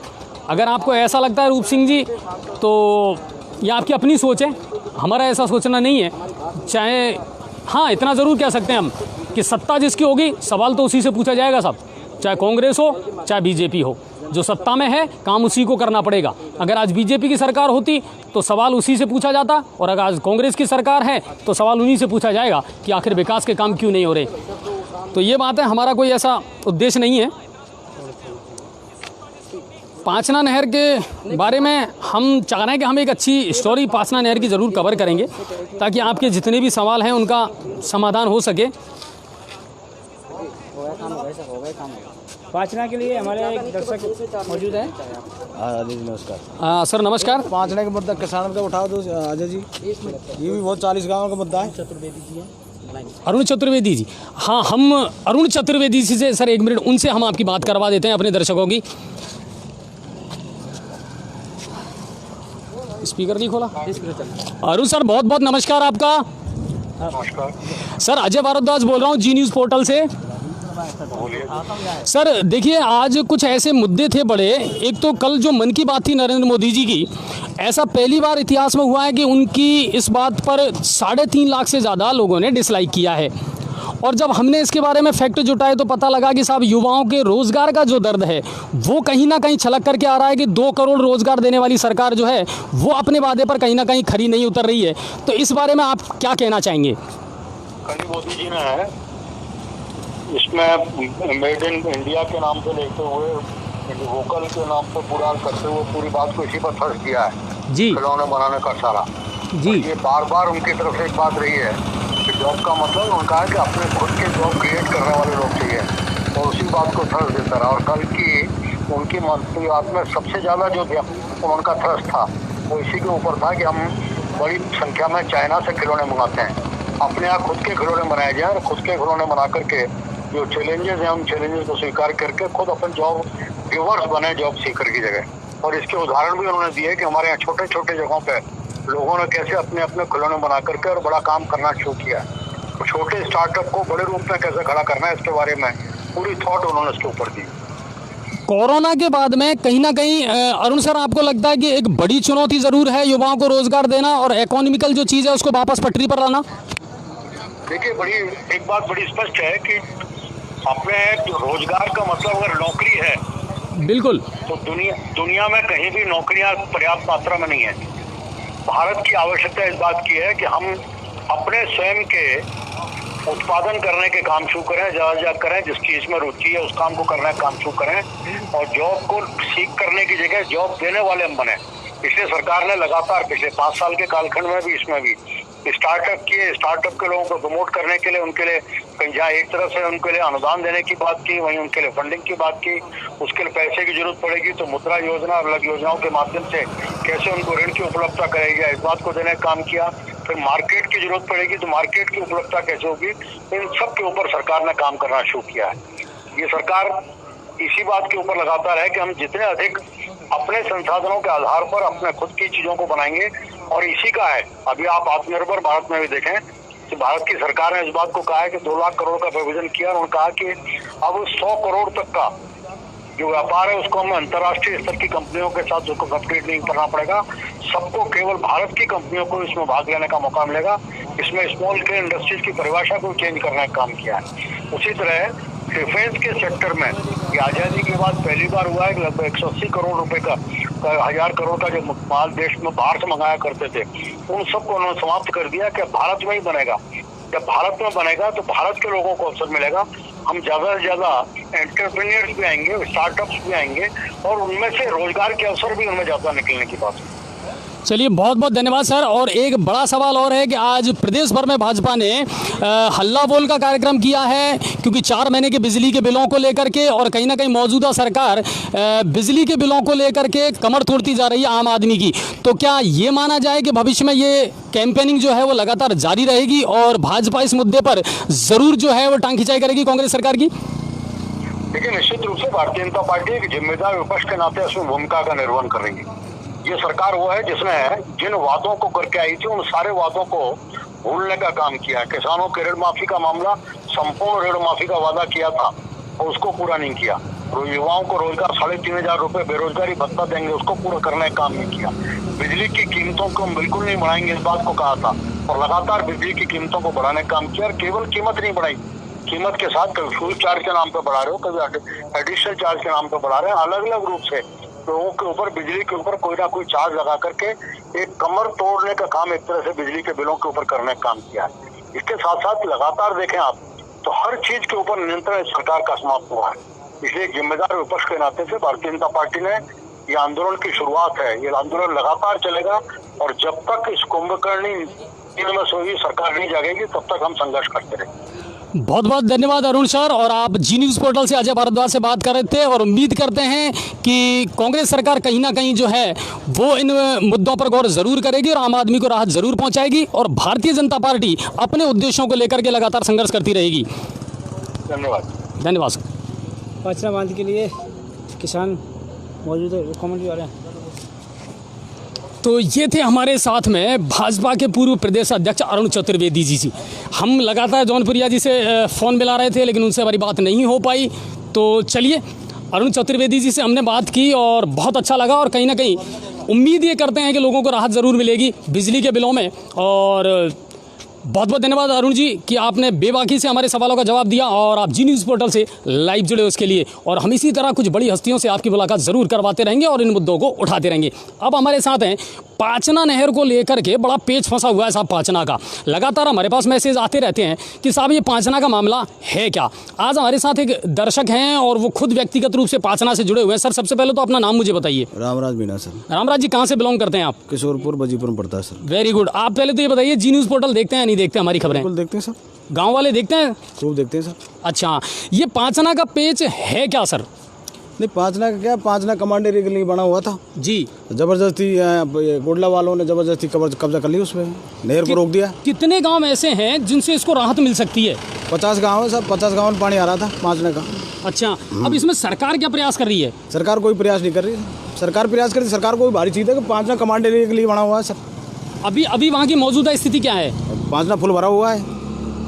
अगर आपको ऐसा लगता है रूप सिंह जी तो ये आपकी अपनी सोच है, हमारा ऐसा सोचना नहीं है। चाहे हाँ इतना ज़रूर कह सकते हैं हम कि सत्ता जिसकी होगी सवाल तो उसी से पूछा जाएगा सब, चाहे कांग्रेस हो चाहे BJP हो। जो सत्ता में है काम उसी को करना पड़ेगा। अगर आज BJP की सरकार होती तो सवाल उसी से पूछा जाता, और अगर आज कांग्रेस की सरकार है तो सवाल उन्हीं से पूछा जाएगा कि आखिर विकास के काम क्यों नहीं हो रहे। तो ये बात है, हमारा कोई ऐसा उद्देश्य नहीं है। पांचना नहर के बारे में हम चाह रहे हैं कि हम एक अच्छी स्टोरी पांचना नहर की ज़रूर कवर करेंगे ताकि आपके जितने भी सवाल हैं उनका समाधान हो सके। पाचना के लिए हमारे एक दर्शक मौजूद हैं। नमस्कार सर नमस्कार। पांचने का मुद्दा किसान का उठाओ दो अजय जी, ये भी बहुत 40 गाँव का मुद्दा है। अरुण चतुर्वेदी जी, हाँ हम अरुण चतुर्वेदी जी से सर एक मिनट उनसे हम आपकी बात करवा देते हैं अपने दर्शकों की। स्पीकर नहीं खोला। अरुण सर बहुत बहुत नमस्कार आपका। नमस्कार सर अजय भारद्वाज बोल रहा हूँ जी न्यूज़ पोर्टल से। सर देखिए आज कुछ ऐसे मुद्दे थे बड़े, एक तो कल जो मन की बात थी नरेंद्र मोदी जी की, ऐसा पहली बार इतिहास में हुआ है कि उनकी इस बात पर 3.5 लाख से ज़्यादा लोगों ने डिसलाइक किया है। और जब हमने इसके बारे में फैक्ट जुटाए तो पता लगा कि साहब युवाओं के रोज़गार का जो दर्द है वो कहीं ना कहीं छलक करके आ रहा है कि 2 करोड़ रोज़गार देने वाली सरकार जो है वो अपने वादे पर कहीं ना कहीं खरी नहीं उतर रही है। तो इस बारे में आप क्या कहना चाहेंगे? कल मोदी जी ने इसमें मेड इन इंडिया के नाम से लेते हुए वोकल के नाम पे पूरा करते हुए पूरी बात को इसी पर फर्ज किया है जी, खिलौने बनाने का सारा जी। ये बार बार उनकी तरफ से एक बात रही है कि जॉब का मतलब उनका है कि अपने खुद के जॉब क्रिएट करने वाले लोग चाहिए, और उसी बात को थ्रस्ट देता रहा। और कल की उनकी मंत्री बात में सबसे ज़्यादा जो उनका थ्रस्ट था वो इसी के ऊपर था कि हम बड़ी संख्या में चाइना से खिलौने मंगाते हैं, अपने यहाँ खुद के खिलौने बनाए जाए और खुद के खिलौने बना करके जो चैलेंजेस हैं उन चैलेंजेस को स्वीकार करके खुद अपन जॉब गिवर्स बने जॉब सीकर की जगह। और इसके उदाहरण भी उन्होंने दिए कि हमारे यहाँ छोटे छोटे जगहों पे लोगों ने कैसे अपने अपने खिलौने बना करके और बड़ा काम करना शुरू किया है। छोटे स्टार्टअप को बड़े रूप में कैसे खड़ा करना है इसके बारे में पूरी थॉट उन्होंने इसके ऊपर दी। कोरोना के बाद में कहीं ना कहीं अरुण सर आपको लगता है कि एक बड़ी चुनौती ज़रूर है युवाओं को रोज़गार देना और इकोनॉमिकल जो चीज़ है उसको वापस पटरी पर लाना? देखिए एक बात बड़ी स्पष्ट है कि अपने रोजगार का मतलब अगर नौकरी है बिल्कुल, तो दुनिया में कहीं भी नौकरियां पर्याप्त मात्रा में नहीं है। भारत की आवश्यकता इस बात की है कि हम अपने स्वयं के उत्पादन करने के काम शुरू करें, ज़्यादा करें, जिस चीज़ में रुचि है उस काम को करने का काम शुरू करें और जॉब को सीख करने की जगह जॉब देने वाले हम बने। इसलिए सरकार ने लगातार पिछले 5 साल के कालखंड में भी इसमें भी स्टार्टअप किए, स्टार्टअप के लोगों को प्रमोट करने के लिए उनके लिए कहीं जहाँ एक तरफ से उनके लिए अनुदान देने की बात की, वहीं उनके लिए फंडिंग की बात की। उसके लिए पैसे की जरूरत पड़ेगी तो मुद्रा योजना और अलग योजनाओं के माध्यम से कैसे उनको ऋण की उपलब्धता करेगी इस बात को देने का काम किया। फिर मार्केट की जरूरत पड़ेगी तो मार्केट की उपलब्धता कैसे होगी, इन सब के ऊपर सरकार ने काम करना शुरू किया है। ये सरकार इसी बात के ऊपर लगातार है कि हम जितने अधिक अपने संसाधनों के आधार पर अपने खुद की चीजों को बनाएंगे। और इसी का है, अभी आप आत्मनिर्भर भारत में भी देखें कि भारत की सरकार ने इस बात को कहा है कि 2 लाख करोड़ का प्रोविजन किया और उन्होंने कहा कि अब 100 करोड़ तक का जो व्यापार है उसको हमें अंतर्राष्ट्रीय स्तर की कंपनियों के साथ उसको कंप्लीट नहीं करना पड़ेगा, सबको केवल भारत की कंपनियों को इसमें भाग लेने का मौका मिलेगा। इसमें स्मॉल स्केल इंडस्ट्रीज की परिभाषा को चेंज करने का काम किया है। उसी तरह डिफेंस के सेक्टर में ये आज़ादी के बाद पहली बार हुआ है कि लगभग 180 करोड़ रुपए का 1000 करोड़ का जो माल देश में बाहर से मंगाया करते थे, उन सबको उन्होंने समाप्त कर दिया कि भारत में ही बनेगा। जब भारत में बनेगा तो भारत के लोगों को अवसर मिलेगा। हम ज़्यादा से ज़्यादा एंटरप्रेन्योर्स भी आएंगे, स्टार्टअप्स भी आएंगे और उनमें से रोजगार के अवसर भी उनमें ज़्यादा निकलने की बात है। चलिए, बहुत बहुत धन्यवाद सर। और एक बड़ा सवाल और है कि आज प्रदेश भर में भाजपा ने हल्ला बोल का कार्यक्रम किया है, क्योंकि 4 महीने के बिजली के बिलों को लेकर के और कहीं ना कहीं मौजूदा सरकार बिजली के बिलों को लेकर के कमर तोड़ती जा रही है आम आदमी की। तो क्या ये माना जाए कि भविष्य में ये कैंपेनिंग जो है वो लगातार जारी रहेगी और भाजपा इस मुद्दे पर ज़रूर जो है वो टांग खिंचाई करेगी कांग्रेस सरकार की? देखिए, निश्चित रूप से भारतीय जनता पार्टी एक जिम्मेदार विपक्ष के नाते उसमें भूमिका का निर्वहन कर रही है। ये सरकार वो है जिसने जिन वादों को करके आई थी उन सारे वादों को भूलने का काम किया। किसानों के ऋण माफी का मामला, संपूर्ण ऋण माफी का वादा किया था और उसको पूरा नहीं किया। युवाओं को रोजगार 3500 रुपए बेरोजगारी भत्ता देंगे, उसको पूरा करने का काम नहीं किया। बिजली की कीमतों को हम बिल्कुल नहीं बढ़ाएंगे, इस बात को कहा था और लगातार बिजली की कीमतों को बढ़ाने का काम किया। और केवल कीमत नहीं बढ़ाई, कीमत के साथ कभी फ्यूल चार्ज के नाम पे बढ़ा रहे हो, कभी एडिशनल चार्ज के नाम पे बढ़ा रहे हैं। अलग अलग रूप से लोगों के ऊपर, बिजली के ऊपर कोई ना कोई चार्ज लगा करके एक कमर तोड़ने का काम एक तरह से बिजली के बिलों के ऊपर करने का काम किया है। इसके साथ साथ लगातार देखें आप तो हर चीज के ऊपर नियंत्रण सरकार का समाप्त हुआ है। इसलिए जिम्मेदार विपक्ष के नाते से भारतीय जनता पार्टी ने ये आंदोलन की शुरुआत है। ये आंदोलन लगातार चलेगा और जब तक इस कुंभकर्णी में सोई सरकार नहीं जागेगी तब तक हम संघर्ष करते रहेंगे। बहुत बहुत धन्यवाद अरुण सर। और आप जी न्यूज़ पोर्टल से अजय भारद्वाज से बात कर रहे थे और उम्मीद करते हैं कि कांग्रेस सरकार कहीं ना कहीं जो है वो इन मुद्दों पर गौर ज़रूर करेगी और आम आदमी को राहत ज़रूर पहुंचाएगी और भारतीय जनता पार्टी अपने उद्देश्यों को लेकर के लगातार संघर्ष करती रहेगी। धन्यवाद। धन्यवाद सर। पाचना बांध के लिए किसान मौजूद है, कमेंट भी आ रहे हैं। तो ये थे हमारे साथ में भाजपा के पूर्व प्रदेश अध्यक्ष अरुण चतुर्वेदी जी। हम लगातार जौनपुरिया जी से फ़ोन मिला रहे थे लेकिन उनसे हमारी बात नहीं हो पाई। तो चलिए, अरुण चतुर्वेदी जी से हमने बात की और बहुत अच्छा लगा और कहीं ना कहीं उम्मीद ये करते हैं कि लोगों को राहत ज़रूर मिलेगी बिजली के बिलों में। और बहुत बहुत धन्यवाद अरुण जी कि आपने बेबाकी से हमारे सवालों का जवाब दिया और आप जी न्यूज़ पोर्टल से लाइव जुड़े उसके लिए। और हम इसी तरह कुछ बड़ी हस्तियों से आपकी मुलाकात ज़रूर करवाते रहेंगे और इन मुद्दों को उठाते रहेंगे। अब हमारे साथ हैं पाचना नहर को लेकर के बड़ा पेच फंसा हुआ है साहब पाचना का। लगातार हमारे पास मैसेज आते रहते हैं कि साहब ये पाचना का मामला है क्या। आज हमारे साथ एक दर्शक हैं और वो खुद व्यक्तिगत रूप से पाचना से जुड़े हुए हैं। सर, सबसे पहले तो अपना नाम मुझे बताइए। रामराज मीना सर। रामराज जी, कहाँ से बिलोंग करते हैं आप? किशोरपुर बजीपुर पड़ता है सर। Very good. आप पहले तो ये बताइए, जी न्यूज़ पोर्टल देखते हैं नहीं देखते हमारी खबरें? बिल्कुल देखते हैं सर। गांव वाले देखते हैं? खूब देखते हैं सर। अच्छा, ये पाचना का पेच है क्या सर? नहीं, पाचना का क्या, पाचना कमांड एरिया के लिए बना हुआ था जी। जबरदस्ती गोडला वालों ने जबरदस्ती कब्जा कर लिया, उसमें नहर को रोक दिया। कितने गांव ऐसे हैं जिनसे इसको राहत मिल सकती है? 50 गाँव है सब, 50 गाँव में पानी आ रहा था पाचना का। अच्छा, अब इसमें सरकार क्या प्रयास कर रही है? सरकार कोई प्रयास नहीं कर रही। सरकार प्रयास कर रही, सरकार को भारी चीज़ है कि पाचना कमांड एरिया के लिए बना हुआ है सर। अभी वहाँ की मौजूदा स्थिति क्या है? पाचना फुल भरा हुआ है।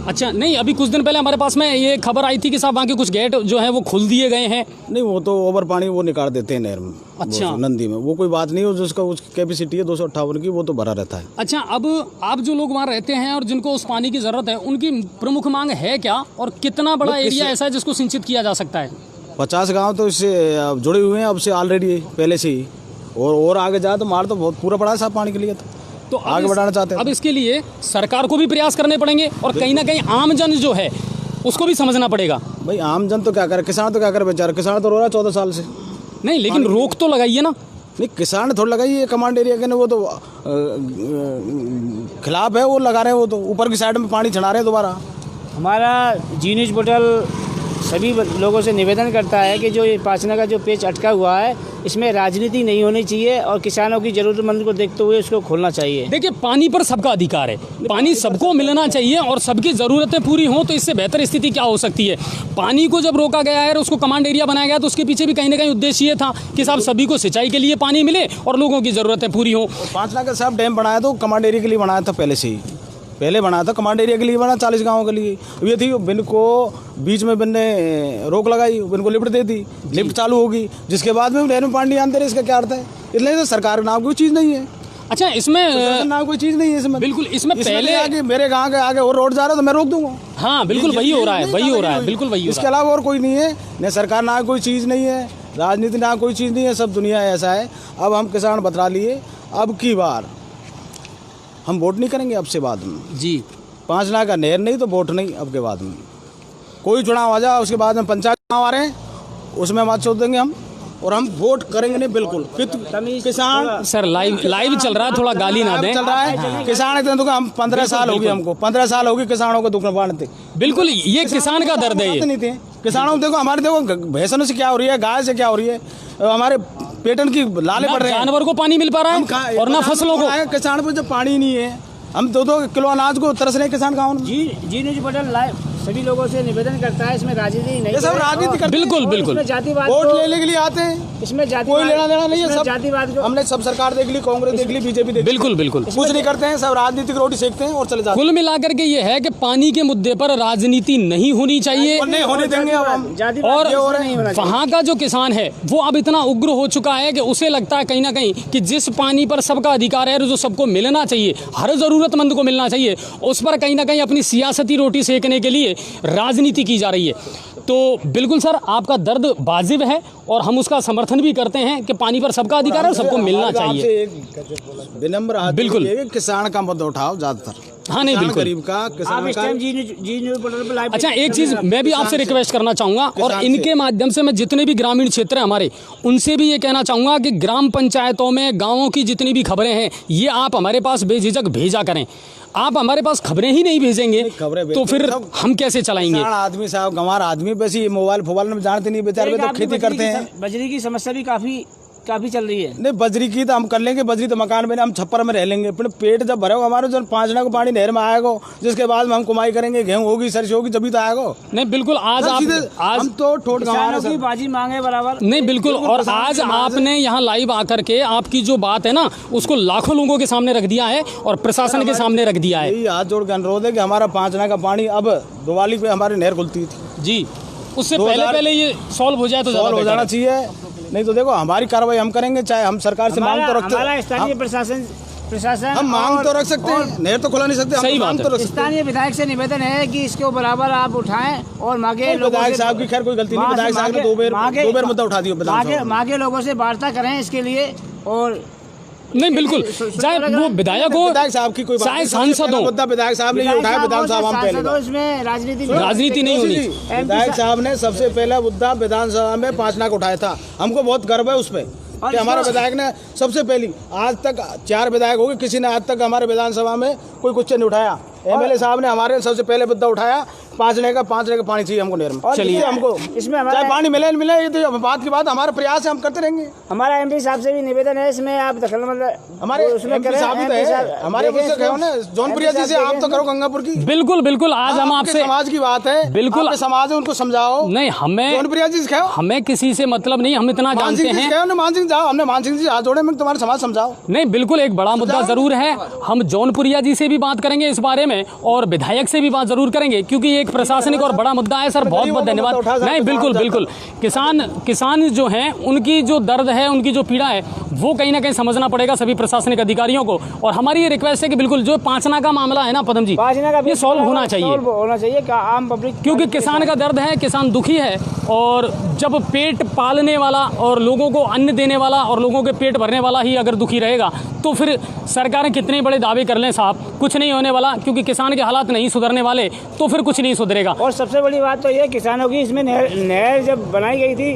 अच्छा, नहीं, अभी कुछ दिन पहले हमारे पास में ये खबर आई थी कि साहब वहाँ के कुछ गेट जो है वो खोल दिए गए हैं। नहीं, वो तो ओवर पानी वो निकाल देते हैं नहर में। अच्छा, नंदी में वो कोई बात नहीं है, जिसका उसकी कैपेसिटी है 258 की, वो तो भरा रहता है। अच्छा, अब आप जो लोग वहाँ रहते हैं और जिनको उस पानी की ज़रूरत है, उनकी प्रमुख मांग है क्या और कितना बड़ा एरिया ऐसा है जिसको सिंचित किया जा सकता है? 50 गाँव तो इससे जुड़े हुए हैं अब से ऑलरेडी, पहले से ही। और आगे जाए तो मार तो बहुत पूरा पड़ा है साहब पानी के लिए। तो आगे बढ़ाना चाहते हैं। अब इसके लिए सरकार को भी प्रयास करने पड़ेंगे और कहीं ना कहीं आम जन जो है उसको भी समझना पड़ेगा। भाई आम जन तो क्या करे, किसान तो क्या करे बेचारा, किसान तो रो रहा है 14 साल से। नहीं, लेकिन रोक तो लगाइए ना। नहीं, किसान ने थोड़ा लगाई है, कमांड एरिया के ने वो तो खिलाफ है, वो लगा रहे हैं, वो तो ऊपर की साइड में पानी चढ़ा रहे हैं दोबारा। हमारा जी न्यूज़ पोर्टल सभी लोगों से निवेदन करता है कि जो ये पाचना का जो पेच अटका हुआ है इसमें राजनीति नहीं होनी चाहिए और किसानों की ज़रूरतमंद को देखते हुए इसको खोलना चाहिए। देखिए, पानी पर सबका अधिकार है, पानी सबको मिलना चाहिए और सबकी ज़रूरतें पूरी हों तो इससे बेहतर स्थिति क्या हो सकती है। पानी को जब रोका गया है और उसको कमांड एरिया बनाया गया तो उसके पीछे भी कहीं ना कहीं उद्देश्य ये था कि साहब सभी को सिंचाई के लिए पानी मिले और लोगों की ज़रूरतें पूरी हों। पाचना का साहब डैम बनाया तो कमांड एरिया के लिए बनाया था, पहले से ही पहले बनाया था कमांड एरिया के लिए, बना 40 गाँव के लिए। ये थी बिन को बीच में बिन ने रोक लगाई, बिन को लिफ्ट दे दी, लिफ्ट चालू होगी जिसके बाद में नहर में पानी आते रहे, इसका क्या अर्थ है? इसलिए तो सरकार के नाम कोई चीज़ नहीं है। अच्छा, इसमें ना कोई चीज़ नहीं है इसमें। बिल्कुल, इसमें पहले आगे मेरे गाँव के आगे और रोड जा रहा है तो मैं रोक दूंगा। हाँ बिल्कुल वही हो रहा है, वही हो रहा है, बिल्कुल वही हो इसके रहा है। अलावा और कोई नहीं है। न सरकार ना कोई चीज़ नहीं है, राजनीति ना कोई चीज़ नहीं है, सब दुनिया ऐसा है। अब हम किसान बतला लिए, अब की बार हम वोट नहीं करेंगे अब से बाद में जी। 5 लाख का नहर नहीं तो वोट नहीं। अब के बाद में कोई चुनाव आ जाए, उसके बाद में पंचायत चुनाव आ रहे हैं, उसमें मत छोड़ देंगे हम, और हम वोट करेंगे नहीं बिल्कुल। किसान सर लाइव चल रहा है, थोड़ा गाली ना दें। चल रहा है, किसान इतने दुख, हम 15 साल हो गए हमको, 15 साल हो गए किसानों को दुख बांटते। बिल्कुल, ये किसान का दर्द है ये। नहीं थे किसानों को, देखो हमारे, देखो भैंसों से क्या हो रही है, गाय से क्या हो रही है, हमारे पेटन की लाले पड़ रहे हैं। जानवर को पानी मिल पा रहा है और ना फसलों को। किसान को जब पानी नहीं है, हम 2-2 किलो अनाज को तरस रहे किसान गाँव में। जी न्यूज पोर्टल लाइव सभी लोगों से निवेदन करता है, इसमें राजनीति नहीं, ये सब राजनीति करते हैं। बिल्कुल बिल्कुल, इसमें जातिवाद वोट लेने के लिए आते हैं, इसमें कोई लेना देना नहीं है। सब जातिवाद को हमने सब सरकार देख ली, कांग्रेस देख ली, बीजेपी देख ली, बिल्कुल बिल्कुल, कुछ नहीं करते हैं, सब राजनीतिक रोटी सेकते हैं और चले जाते कुल मिलाकर के ये है कि पानी के मुद्दे पर राजनीति नहीं होनी चाहिए। हैं। नहीं होने देंगे अब हम। और ये हो रहा नहीं होना चाहिए। वहाँ का जो किसान है वो अब इतना उग्र हो चुका है कि उसे लगता है कहीं ना कहीं कि जिस पानी पर सबका अधिकार है, जो सबको मिलना चाहिए, हर ज़रूरतमंद को मिलना चाहिए, उस पर कहीं ना कहीं अपनी सियासती रोटी सेकने के लिए राजनीति की जा रही है। तो बिल्कुल सर, आपका दर्द वाजिब है और हम उसका समर्थन भी करते हैं कि पानी पर सबका अधिकार है और सबको मिलना चाहिए। विनम्र आदमी बिल्कुल। ये है कि किसान का मुद्दा उठाओ ज्यादातर। हाँ नहीं किसान बिल्कुल। गरीब का, आप किसान इस का। टाइम जी न्यूज पोर्टल पर लाइव। अच्छा, एक चीज़ मैं भी आपसे रिक्वेस्ट करना चाहूँगा और किसान इनके माध्यम से मैं जितने भी ग्रामीण क्षेत्र हैं हमारे, उनसे भी ये कहना चाहूँगा कि ग्राम पंचायतों में गाँवों की जितनी भी खबरें हैं ये आप हमारे पास बेझिझक भेजा करें। आप हमारे पास खबरें ही नहीं भेजेंगे खबरें तो फिर सब हम कैसे चलाएंगे? किसान आदमी साहब, गंवार आदमी, वैसे ही मोबाइल फोबाइल में जानते नहीं बेचारे, तो खेती करते हैं। बजरी की समस्या भी काफी चल रही है। नहीं, बजरी की तो हम कर लेंगे, बजरी तो मकान में, हम छप्पर में रह लेंगे, फिर पेट जब भरेगा हमारे, जब 5 लाख पानी नहर में आएगा, जिसके बाद में हम कमाई करेंगे, गेहूं होगी, सरसों होगी, जब भी तो आएगा। नहीं बिल्कुल, आज हम तो ठोट किसानों की बाजी मांगे बराबर। नहीं बिल्कुल, और आज आपने यहाँ लाइव आकर के आपकी जो बात है ना उसको लाखों लोगों के सामने रख दिया है और प्रशासन के सामने रख दिया है। यही हाथ जोड़ के अनुरोध है कि हमारा 5 लाख का पानी, अब दिवाली पे हमारी नहर खुलती थी जी, उससे पहले ये सॉल्व हो जाए तो सॉल्व हो जाना चाहिए। नहीं तो देखो हमारी कार्रवाई हम करेंगे, चाहे हम सरकार से मांग तो रखते हमारा स्थानीय प्रशासन हम मांग तो रख सकते हैं, नहर तो खुला नहीं सकते, हम सही मांग बात तो है। रख सकते हैं। स्थानीय विधायक से निवेदन है कि इसको बराबर आप उठाएं और मांगे लोगों विधायक से। साहब की खैर कोई गलती नहीं, विधायक साहब ने 2 बार मुद्दा उठा दिया। मांगे लोगों से वार्ता करें इसके लिए। और नहीं बिल्कुल, चाहे वो विधायक हो, विधायक साहब की कोई बात चाहे नहीं, सांसद हो, मुद्दा विधायक साहब ने ये उठाया, विधान साहब हम पहले बार। इसमें राजनीति नहीं होनी। विधायक साहब ने सबसे पहला मुद्दा विधानसभा में 5 लाख उठाया था। हमको बहुत गर्व है उस पर कि हमारे विधायक ने सबसे पहली, आज तक 4 विधायक हो गए, किसी ने आज तक हमारे विधानसभा में कोई क्वेश्चन नहीं उठाया। एमएलए साहब ने हमारे सबसे पहले मुद्दा उठाया, 5 लाख का पानी चाहिए हमको नहर में। चलिए, हमको इसमें चाहे पानी मिले नहीं मिले, ये तो बात की बात, हमारा प्रयास है, हम करते रहेंगे। हमारा एमपी साहब से भी निवेदन है, इसमें आप दखल मतलब हमारे उसमें MP करें। साहब भी तो है, हमारे मुझसे कहो ना, जौनपुरिया जी से आप तो करो गंगापुर की। बिल्कुल बिल्कुल, आज हम आपके आपसे समाज की बात है, बिल्कुल आपके समाज है, उनको समझाओ। नहीं, जौनपुरिया जी से कहो, हमें किसी से मतलब नहीं, हम इतना मान जानते सिंह जी से हैं। कहो ना, मान सिंह जाओ, हमने मान सिंह जी हाथ जोड़े में तुम्हारा समाज समझाओ। नहीं बिल्कुल, एक बड़ा मुद्दा जरूर है, हम जौनपुरिया जी से भी बात करेंगे इस बारे में और विधायक से भी बात जरूर करेंगे, क्योंकि ये एक प्रशासनिक और बड़ा मुद्दा है। सर बहुत बहुत धन्यवाद। नहीं बिल्कुल बिल्कुल, किसान जो हैं उनकी जो दर्द है, उनकी जो पीड़ा है, वो कहीं ना कहीं समझना पड़ेगा सभी प्रशासनिक अधिकारियों को। और हमारी ये रिक्वेस्ट है कि बिल्कुल जो 5 लाख का मामला है ना पदम जी, ये सॉल्व होना चाहिए, आम पब्लिक, क्योंकि किसान का दर्द है, किसान दुखी है। और जब पेट पालने वाला और लोगों को अन्न देने वाला और लोगों के पेट भरने वाला ही अगर दुखी रहेगा तो फिर सरकारें कितने बड़े दावे कर लें साहब, कुछ नहीं होने वाला, क्योंकि किसान के हालात नहीं सुधरने वाले तो फिर कुछ नहीं सुधरेगा। और सबसे बड़ी बात तो ये किसानों की, इसमें नहर जब बनाई गई थी,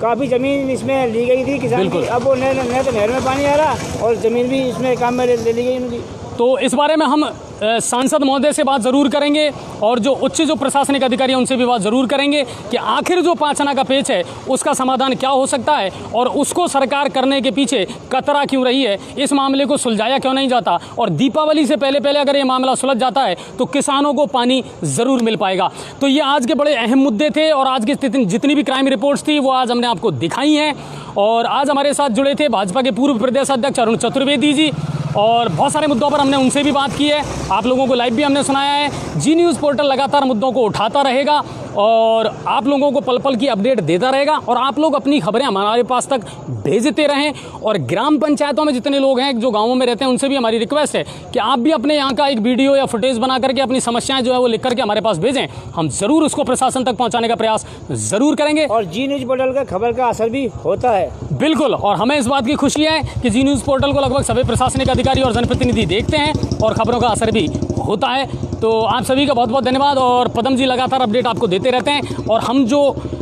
काफ़ी ज़मीन इसमें ली गई थी किसान की, अब वो नहर में पानी आ रहा और ज़मीन भी इसमें काम में ले ली गई उनकी। तो इस बारे में हम सांसद महोदय से बात ज़रूर करेंगे और जो उच्च जो प्रशासनिक अधिकारी हैं उनसे भी बात ज़रूर करेंगे कि आखिर जो 5 आना का पेच है उसका समाधान क्या हो सकता है और उसको सरकार करने के पीछे कतरा क्यों रही है, इस मामले को सुलझाया क्यों नहीं जाता। और दीपावली से पहले अगर ये मामला सुलझ जाता है तो किसानों को पानी ज़रूर मिल पाएगा। तो ये आज के बड़े अहम मुद्दे थे और आज की जितनी भी क्राइम रिपोर्ट्स थी वो आज हमने आपको दिखाई हैं। और आज हमारे साथ जुड़े थे भाजपा के पूर्व प्रदेश अध्यक्ष अरुण चतुर्वेदी जी और बहुत सारे मुद्दों पर हमने उनसे भी बात की है। आप लोगों को लाइव भी हमने सुनाया है। जी न्यूज़ पोर्टल लगातार मुद्दों को उठाता रहेगा और आप लोगों को पल पल की अपडेट देता रहेगा और आप लोग अपनी खबरें हमारे पास तक भेजते रहें। और ग्राम पंचायतों में जितने लोग हैं जो गाँवों में रहते हैं उनसे भी हमारी रिक्वेस्ट है कि आप भी अपने यहाँ का एक वीडियो या फुटेज बना करके अपनी समस्याएं जो है वो लिख करके हमारे पास भेजें। हम ज़रूर उसको प्रशासन तक पहुँचाने का प्रयास ज़रूर करेंगे। और जी न्यूज़ पोर्टल का खबर का असर भी होता है। बिल्कुल, और हमें इस बात की खुशी है कि जी न्यूज़ पोर्टल को लगभग सभी प्रशासनिक अधिकारी और जनप्रतिनिधि देखते हैं और खबरों का असर भी होता है। तो आप सभी का बहुत बहुत धन्यवाद। और पदम जी लगातार अपडेट आपको देते रहते हैं और हम जो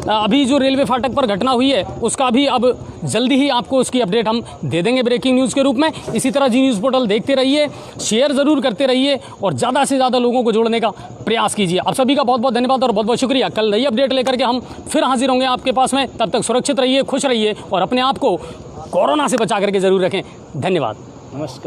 अभी जो रेलवे फाटक पर घटना हुई है उसका भी अब जल्दी ही आपको उसकी अपडेट हम दे देंगे ब्रेकिंग न्यूज़ के रूप में। इसी तरह जी न्यूज़ पोर्टल देखते रहिए, शेयर ज़रूर करते रहिए और ज़्यादा से ज़्यादा लोगों को जोड़ने का प्रयास कीजिए। आप सभी का बहुत बहुत धन्यवाद और बहुत बहुत शुक्रिया। कल नई अपडेट लेकर के हम फिर हाजिर होंगे आपके पास में। तब तक सुरक्षित रहिए, खुश रहिए और अपने आप को कोरोना से बचा करके ज़रूर रखें। धन्यवाद, नमस्कार।